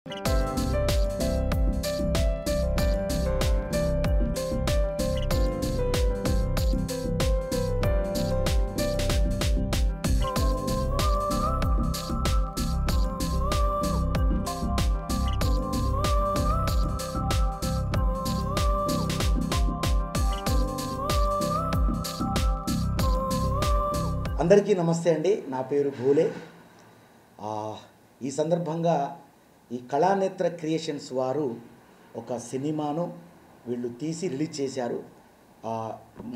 అందరికీ నమస్తే అండి. నా పేరు భూలే. ఈ సందర్భంగా ఈ కళానేత్ర క్రియేషన్స్ వారు ఒక సినిమాను వీళ్ళు తీసి రిలీజ్ చేశారు.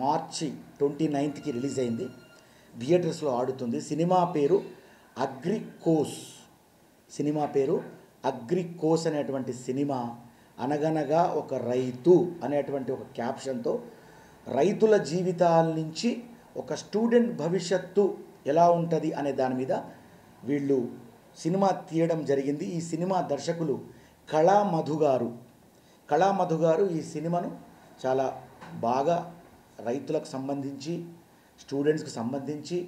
మార్చి 29కి రిలీజ్ అయింది. థియేటర్స్లో ఆడుతుంది. సినిమా పేరు అగ్రికోస్. అగ్రికోస్ అనేటువంటి సినిమా అనగనగా ఒక రైతు అనేటువంటి ఒక క్యాప్షన్తో రైతుల జీవితాల నుంచి ఒక స్టూడెంట్ భవిష్యత్తు ఎలా ఉంటుంది అనే దాని మీద వీళ్ళు సినిమా తీయడం జరిగింది. ఈ సినిమా దర్శకులు కళామధు గారు ఈ సినిమాను చాలా బాగా రైతులకు సంబంధించి స్టూడెంట్స్కి సంబంధించి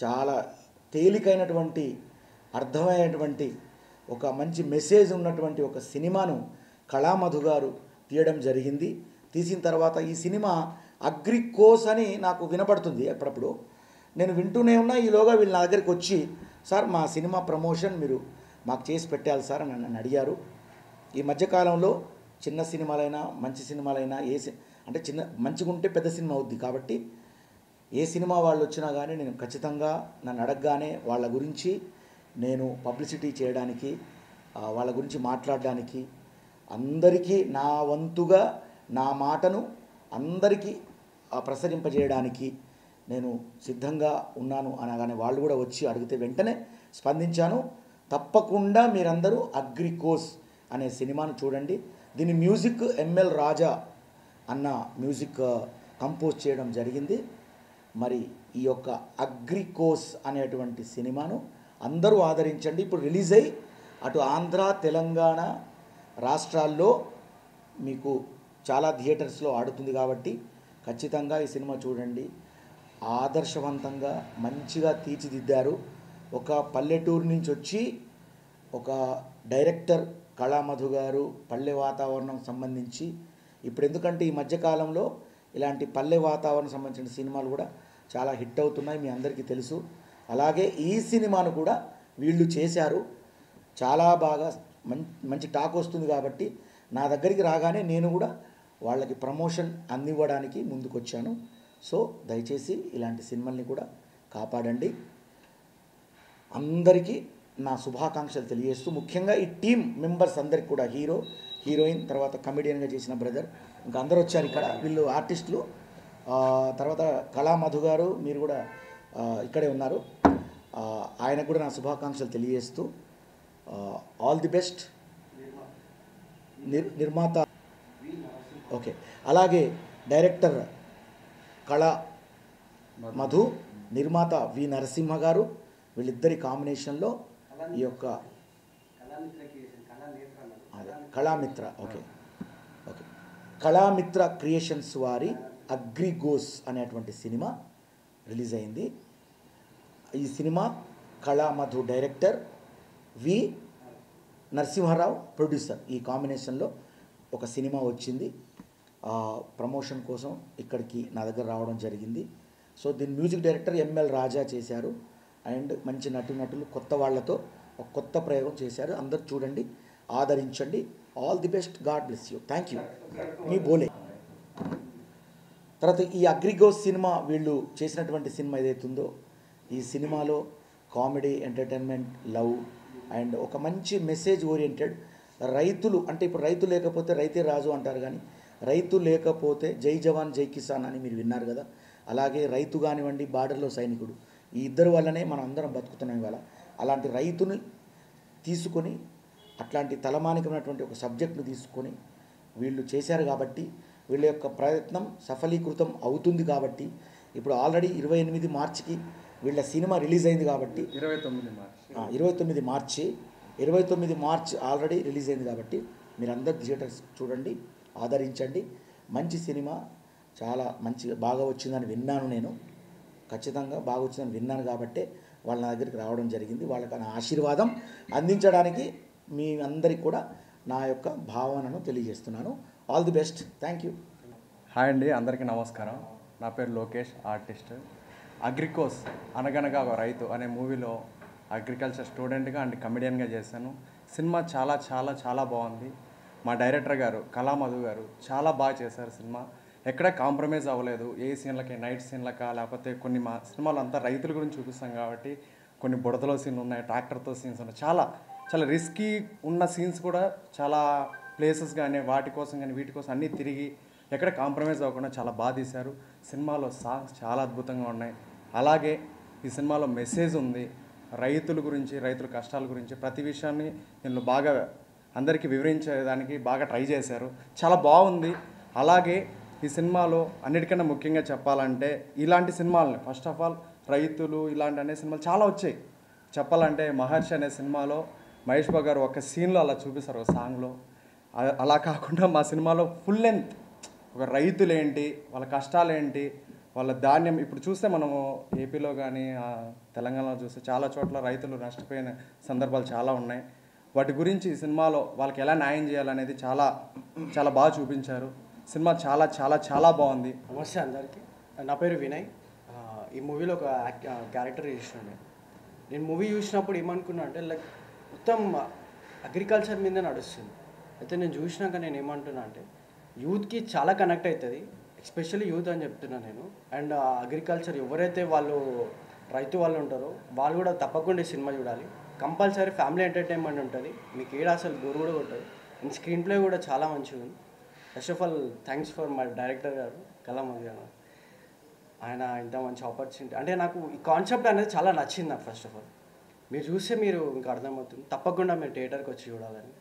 చాలా తేలికైనటువంటి అర్థమైనటువంటి ఒక మంచి మెసేజ్ ఉన్నటువంటి ఒక సినిమాను కళామధు గారు తీయడం జరిగింది. తీసిన తర్వాత ఈ సినిమా అగ్రికోస్ అని నాకు వినపడుతుంది. అప్పుడప్పుడు నేను వింటూనే ఉన్నా. ఈలోగా వీళ్ళు నా దగ్గరికి వచ్చి, సార్ మా సినిమా ప్రమోషన్ మీరు మాకు చేసి పెట్టాలి సార్ అని నన్ను అడిగారు. ఈ మధ్యకాలంలో చిన్న సినిమాలైనా మంచి సినిమాలైనా అంటే చిన్న మంచిగా ఉంటే పెద్ద సినిమా అవుద్ది. కాబట్టి ఏ సినిమా వాళ్ళు వచ్చినా కానీ నేను ఖచ్చితంగా నన్ను అడగగానే వాళ్ళ గురించి నేను పబ్లిసిటీ చేయడానికి, వాళ్ళ గురించి మాట్లాడడానికి, అందరికీ నా వంతుగా నా మాటను అందరికీ ప్రసరింపజేయడానికి నేను సిద్ధంగా ఉన్నాను అనగానే వాళ్ళు కూడా వచ్చి అడిగితే వెంటనే స్పందించాను. తప్పకుండా మీరందరూ అగ్రికోస్ అనే సినిమాను చూడండి. దీని మ్యూజిక్ ఎంఎల్ రాజా అన్న మ్యూజిక్ కంపోజ్ చేయడం జరిగింది. మరి ఈ యొక్క అగ్రికోస్ అనేటువంటి సినిమాను అందరూ ఆదరించండి. ఇప్పుడు రిలీజ్ అయ్యి అటు ఆంధ్ర తెలంగాణ రాష్ట్రాల్లో మీకు చాలా థియేటర్స్లో ఆడుతుంది. కాబట్టి ఖచ్చితంగా ఈ సినిమా చూడండి. ఆదర్శవంతంగా మంచిగా తీర్చిదిద్దారు. ఒక పల్లెటూరు నుంచి వచ్చి ఒక డైరెక్టర్ కళామధు గారు పల్లె వాతావరణం సంబంధించి ఇప్పుడు ఎందుకంటే ఈ మధ్యకాలంలో ఇలాంటి పల్లె వాతావరణం సంబంధించిన సినిమాలు కూడా చాలా హిట్ అవుతున్నాయి, మీ అందరికీ తెలుసు. అలాగే ఈ సినిమాను కూడా వీళ్ళు చేశారు. చాలా బాగా మంచి టాక్ వస్తుంది. కాబట్టి నా దగ్గరికి రాగానే నేను కూడా వాళ్ళకి ప్రమోషన్ అందివ్వడానికి ముందుకొచ్చాను. సో దయచేసి ఇలాంటి సినిమాల్ని కూడా కాపాడండి. అందరికీ నా శుభాకాంక్షలు తెలియజేస్తూ ముఖ్యంగా ఈ టీం మెంబర్స్ అందరికి కూడా హీరో హీరోయిన్ తర్వాత కమెడియన్గా చేసిన బ్రదర్ ఇంకా అందరూ వచ్చారు ఇక్కడ. వీళ్ళు ఆర్టిస్టులు. తర్వాత కళామధు గారు మీరు కూడా ఇక్కడే ఉన్నారు. ఆయనకు కూడా నా శుభాకాంక్షలు తెలియజేస్తూ ఆల్ ది బెస్ట్. నిర్మాత ఓకే, అలాగే డైరెక్టర్ కళామధు, నిర్మాత వి నరసింహ గారు, వీళ్ళిద్దరి కాంబినేషన్లో ఈ యొక్క కళామిత్ర కళామిత్ర క్రియేషన్స్ వారి అగ్రికోస్ అనేటువంటి సినిమా రిలీజ్ అయింది. ఈ సినిమా కళామధు డైరెక్టర్, వి నరసింహారావు ప్రొడ్యూసర్. ఈ కాంబినేషన్లో ఒక సినిమా వచ్చింది. ప్రమోషన్ కోసం ఇక్కడికి నా దగ్గర రావడం జరిగింది. సో దీని మ్యూజిక్ డైరెక్టర్ ఎంఎల్ రాజా చేశారు. అండ్ మంచి నటులు కొత్త వాళ్ళతో ఒక కొత్త ప్రయోగం చేశారు. అందరు చూడండి, ఆదరించండి. All the best. God bless you. Thank you. మీ బోలే. తర్వాత ఈ అగ్రికోస్ సినిమా వీళ్ళు చేసినటువంటి సినిమా ఏదైతుందో ఈ సినిమాలో కామెడీ, ఎంటర్టైన్మెంట్, లవ్ అండ్ ఒక మంచి మెసేజ్ ఓరియంటెడ్ రైతులు అంటే ఇప్పుడు రైతు లేకపోతే రైతే రాజు అంటారు, కానీ రైతు లేకపోతే జై జవాన్ జై కిసాన్ అని మీరు విన్నారు కదా. అలాగే రైతు కానివ్వండి, బార్డర్లో సైనికుడు, ఈ ఇద్దరు వల్లనే మనం అందరం బతుకుతున్నాం ఇవాళ. అలాంటి రైతుని తీసుకొని అట్లాంటి తలమానికమైనటువంటి ఒక సబ్జెక్ట్ను తీసుకొని వీళ్ళు చేశారు. కాబట్టి వీళ్ళ యొక్క ప్రయత్నం సఫలీకృతం అవుతుంది. కాబట్టి ఇప్పుడు ఆల్రెడీ 28 మార్చికి వీళ్ళ సినిమా రిలీజ్ అయింది. కాబట్టి 29 మార్చి ఆల్రెడీ రిలీజ్ అయింది. కాబట్టి మీరందరూ థియేటర్స్ చూడండి, ఆదరించండి. మంచి సినిమా, చాలా బాగా వచ్చిందని విన్నాను. నేను ఖచ్చితంగా బాగా వచ్చిందని విన్నాను. కాబట్టి వాళ్ళ దగ్గరికి రావడం జరిగింది. వాళ్ళకి ఆశీర్వాదం అందించడానికి మీ అందరికి కూడా నా యొక్క భావనను తెలియజేస్తున్నాను. All the best. Thank you. Hi అండి, అందరికీ నమస్కారం. నా పేరు లోకేష్, ఆర్టిస్ట్. అగ్రికోస్ అనగనగా ఒక రైతు అనే మూవీలో అగ్రికల్చర్ స్టూడెంట్గా అండ్ కమెడియన్గా చేశాను. సినిమా చాలా చాలా చాలా బాగుంది. మా డైరెక్టర్ గారు కళామధు గారు చాలా బాగా చేశారు. సినిమా ఎక్కడ కాంప్రమైజ్ అవ్వలేదు. ఏ సీన్లకి, నైట్ సీన్లకా, లేకపోతే కొన్ని మా సినిమాలు అంతా రైతుల గురించి చూపిస్తాం కాబట్టి కొన్ని బుడదలో సీన్లు ఉన్నాయి, ట్రాక్టర్తో సీన్స్ ఉన్నాయి. చాలా చాలా రిస్కీ ఉన్న సీన్స్ కూడా చాలా ప్లేసెస్ కానీ వాటి కోసం కానీ వీటి కోసం అన్నీ తిరిగి ఎక్కడ కాంప్రమైజ్ అవ్వకుండా చాలా బాగా తీశారు. సినిమాలో సాంగ్స్ చాలా అద్భుతంగా ఉన్నాయి. అలాగే ఈ సినిమాలో మెసేజ్ ఉంది. రైతుల గురించి, రైతుల కష్టాల గురించి ప్రతి విషయాన్ని దీనిలో బాగా అందరికీ వివరించేదానికి బాగా ట్రై చేశారు. చాలా బాగుంది. అలాగే ఈ సినిమాలో అన్నిటికన్నా ముఖ్యంగా చెప్పాలంటే ఇలాంటి సినిమాలని ఫస్ట్ ఆఫ్ ఆల్ రైతులు ఇలాంటి అనే సినిమాలు చాలా వచ్చాయి. చెప్పాలంటే మహర్షి అనే సినిమాలో మహేష్ బాబు గారు ఒక సీన్లో అలా చూపిస్తారు, ఒక సాంగ్లో. అలా కాకుండా మా సినిమాలో ఫుల్ లెంత్ ఒక రైతులేంటి, వాళ్ళ కష్టాలేంటి, వాళ్ళ ధాన్యం ఇప్పుడు చూస్తే మనము ఏపీలో కానీ తెలంగాణలో చూస్తే చాలా చోట్ల రైతులు నష్టపోయిన సందర్భాలు చాలా ఉన్నాయి. వాటి గురించి ఈ సినిమాలో వాళ్ళకి ఎలా న్యాయం చేయాలనేది చాలా చాలా బాగా చూపించారు. సినిమా చాలా చాలా చాలా బాగుంది. నమస్తే అందరికీ, నా పేరు వినయ్. ఈ మూవీలో ఒక క్యారెక్టర్ చేసిన నేను మూవీ చూసినప్పుడు ఏమనుకున్నా అంటే లైక్ మొత్తం అగ్రికల్చర్ మీద నడుస్తుంది. అయితే నేను చూసినాక నేను ఏమంటున్నా అంటే యూత్కి చాలా కనెక్ట్ అవుతుంది, ఎస్పెషల్లీ యూత్ అని చెప్తున్నా నేను. అండ్ అగ్రికల్చర్ ఎవరైతే వాళ్ళు రైతు వాళ్ళు ఉంటారో వాళ్ళు కూడా తప్పకుండా ఈ సినిమా చూడాలి. కంపల్సరీ ఫ్యామిలీ ఎంటర్టైన్మెంట్ ఉంటుంది, మీకు ఏడా అసలు బోర్ కూడా కొట్టదు. అండ్ స్క్రీన్ ప్లే కూడా చాలా మంచిగా ఉంది. First of all thanks for my director గారు కళామధు గారు. ఆయన ఇంత మంచి ఆపర్చునిటీ అంటే నాకు ఈ కాన్సెప్ట్ అనేది చాలా నచ్చింది నాకు. ఫస్ట్ ఆఫ్ ఆల్ మీరు చూస్తే మీరు ఇంకా అర్థమవుతుంది, తప్పకుండా మీరు థియేటర్కి వచ్చి చూడాలని.